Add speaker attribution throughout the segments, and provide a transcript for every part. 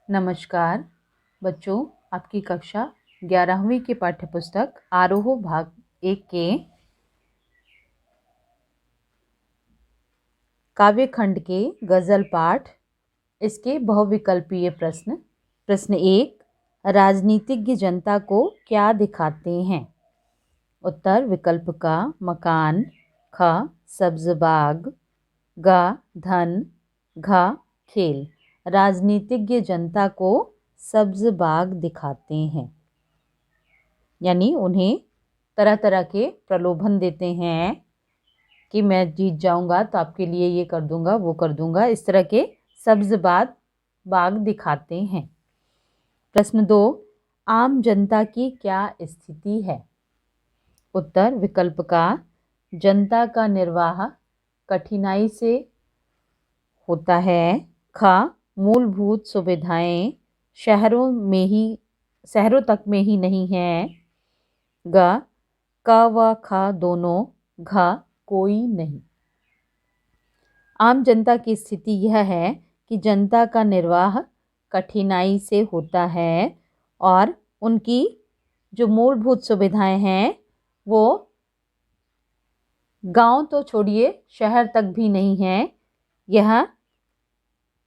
Speaker 1: नमस्कार बच्चों, आपकी कक्षा 11वीं की पाठ्यपुस्तक आरोह भाग 1 के काव्यखंड के गज़ल पाठ, इसके बहुविकल्पीय प्रश्न। प्रश्न 1, राजनीतिज्ञ जनता को क्या दिखाते हैं? उत्तर विकल्प का मकान, ख सब्ज बाग, ग धन, घ खेल। राजनीतिज्ञ जनता को सब्ज बाग दिखाते हैं, यानी उन्हें तरह तरह के प्रलोभन देते हैं कि मैं जीत जाऊंगा तो आपके लिए ये कर दूंगा, वो कर दूंगा। इस तरह के सब्ज बाग दिखाते हैं। प्रश्न 2, आम जनता की क्या स्थिति है? उत्तर विकल्प का जनता का निर्वाह कठिनाई से होता है। ख मूलभूत सुविधाएं शहरों तक में ही नहीं है। ग क व ख दोनों, घ कोई नहीं। आम जनता की स्थिति यह है कि जनता का निर्वाह कठिनाई से होता है और उनकी जो मूलभूत सुविधाएं हैं वो गांव तो छोड़िए शहर तक भी नहीं है। यह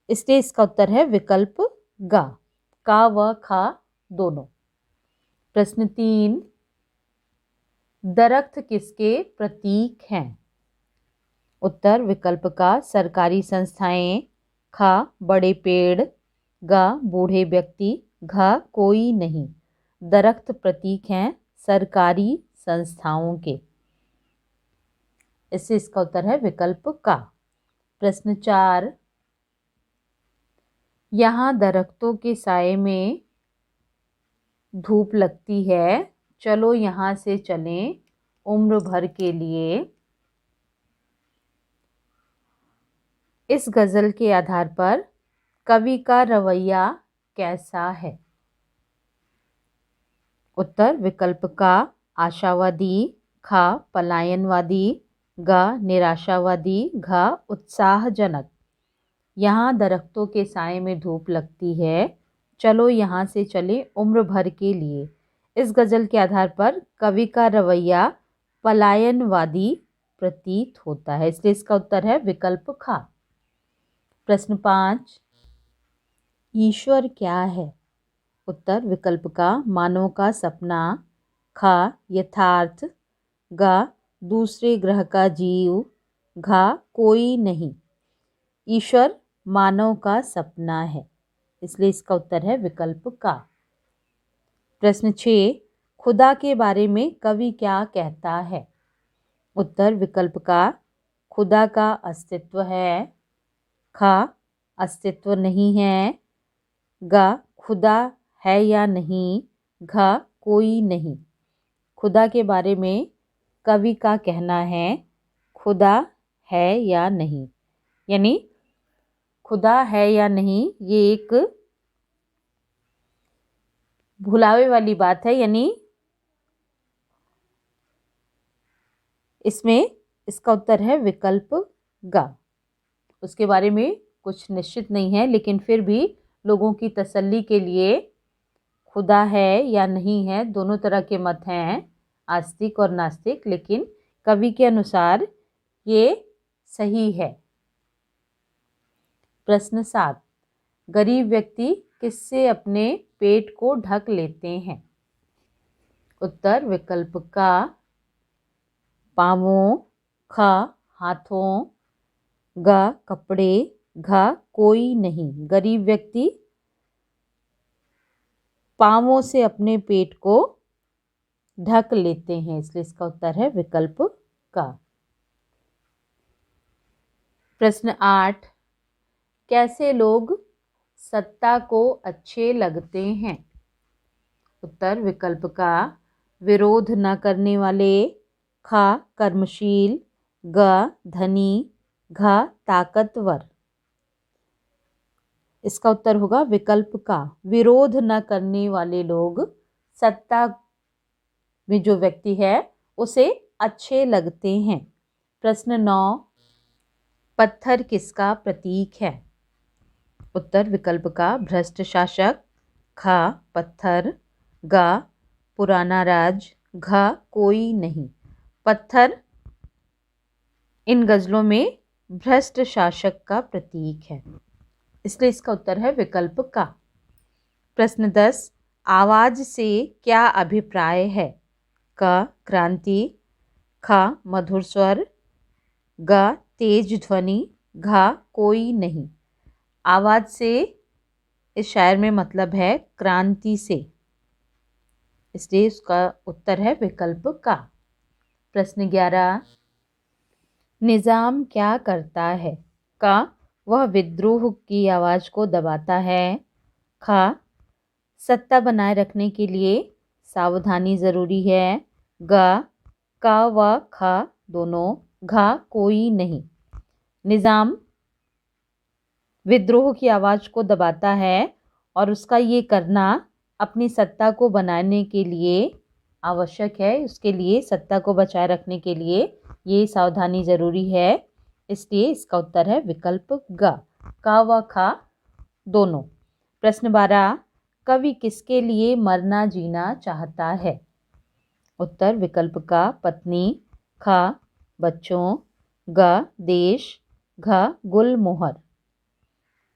Speaker 1: इसलिए इसका उत्तर है विकल्प ग, का व ख दोनों। प्रश्न 3, दरख्त किसके प्रतीक हैं? उत्तर विकल्प का सरकारी संस्थाएं, ख बड़े पेड़, ग बूढ़े व्यक्ति, घ कोई नहीं। दरख्त प्रतीक हैं सरकारी संस्थाओं के। इससे इसका उत्तर है विकल्प का। प्रश्न 4, यहाँ दरख्तों के साए में धूप लगती है, चलो यहाँ से चलें उम्र भर के लिए। इस गज़ल के आधार पर कवि का रवैया कैसा है? उत्तर विकल्प का आशावादी, ख पलायनवादी, ग निराशावादी, घ उत्साहजनक। यहाँ दरख्तों के साए में धूप लगती है, चलो यहाँ से चले उम्र भर के लिए। इस गज़ल के आधार पर कवि का रवैया पलायनवादी प्रतीत होता है, इसलिए इसका उत्तर है विकल्प ख। प्रश्न 5, ईश्वर क्या है? उत्तर विकल्प का मानव का सपना, ख यथार्थ, ग दूसरे ग्रह का जीव, घ कोई नहीं। ईश्वर मानव का सपना है, इसलिए इसका उत्तर है विकल्प का। प्रश्न 6, खुदा के बारे में कवि क्या कहता है? उत्तर विकल्प का खुदा का अस्तित्व है, ख अस्तित्व नहीं है, ग खुदा है या नहीं, घ कोई नहीं। खुदा के बारे में कवि का कहना है खुदा है या नहीं, यानी खुदा है या नहीं ये एक भुलावे वाली बात है, यानी इसमें इसका उत्तर है विकल्प ग। उसके बारे में कुछ निश्चित नहीं है, लेकिन फिर भी लोगों की तसल्ली के लिए खुदा है या नहीं है, दोनों तरह के मत हैं, आस्तिक और नास्तिक, लेकिन कवि के अनुसार ये सही है। प्रश्न 7, गरीब व्यक्ति किससे अपने पेट को ढक लेते हैं? उत्तर विकल्प का पांवों, ख हाथों, ग कपड़े, घ कोई नहीं। गरीब व्यक्ति पांवों से अपने पेट को ढक लेते हैं, इसलिए इसका उत्तर है विकल्प का। प्रश्न 8, कैसे लोग सत्ता को अच्छे लगते हैं? उत्तर विकल्प का विरोध न करने वाले, ख कर्मशील, ग धनी, घ ताकतवर। इसका उत्तर होगा विकल्प का विरोध न करने वाले लोग सत्ता में जो व्यक्ति है उसे अच्छे लगते हैं। प्रश्न 9, पत्थर किसका प्रतीक है? उत्तर विकल्प का भ्रष्ट शासक, खा पत्थर, गा पुराना राज, घा कोई नहीं। पत्थर इन गजलों में भ्रष्ट शासक का प्रतीक है, इसलिए इसका उत्तर है विकल्प का। प्रश्न 10, आवाज से क्या अभिप्राय है? क क्रांति, ख मधुर स्वर, ग तेज ध्वनि, घा कोई नहीं। आवाज से इस शायर में मतलब है क्रांति से, इसलिए उसका उत्तर है विकल्प का। प्रश्न 11, निजाम क्या करता है? का वह विद्रोह की आवाज को दबाता है, खा सत्ता बनाए रखने के लिए सावधानी जरूरी है, ग का व खा दोनों, घा कोई नहीं। निजाम विद्रोह की आवाज को दबाता है और उसका ये करना अपनी सत्ता को बनाने के लिए आवश्यक है, उसके लिए सत्ता को बचाए रखने के लिए ये सावधानी जरूरी है, इसलिए इसका उत्तर है विकल्प ग, का व खा दोनों। प्रश्न 12, कवि किसके लिए मरना जीना चाहता है? उत्तर विकल्प का पत्नी, ख बच्चों, ग देश, घ गुलमोहर।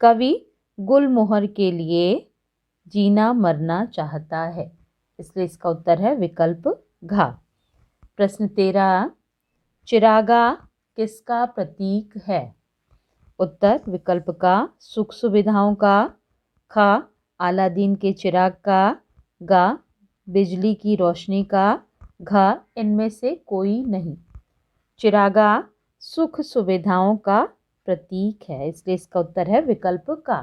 Speaker 1: कवि गुलमोहर के लिए जीना मरना चाहता है, इसलिए इसका उत्तर है विकल्प घ। प्रश्न 13, चिरागा किसका प्रतीक है? उत्तर विकल्प का सुख सुविधाओं का, ख अलादीन के चिराग का, ग बिजली की रोशनी का, घ इनमें से कोई नहीं। चिरागा सुख सुविधाओं का प्रतीक है, इसलिए इसका उत्तर है विकल्प का।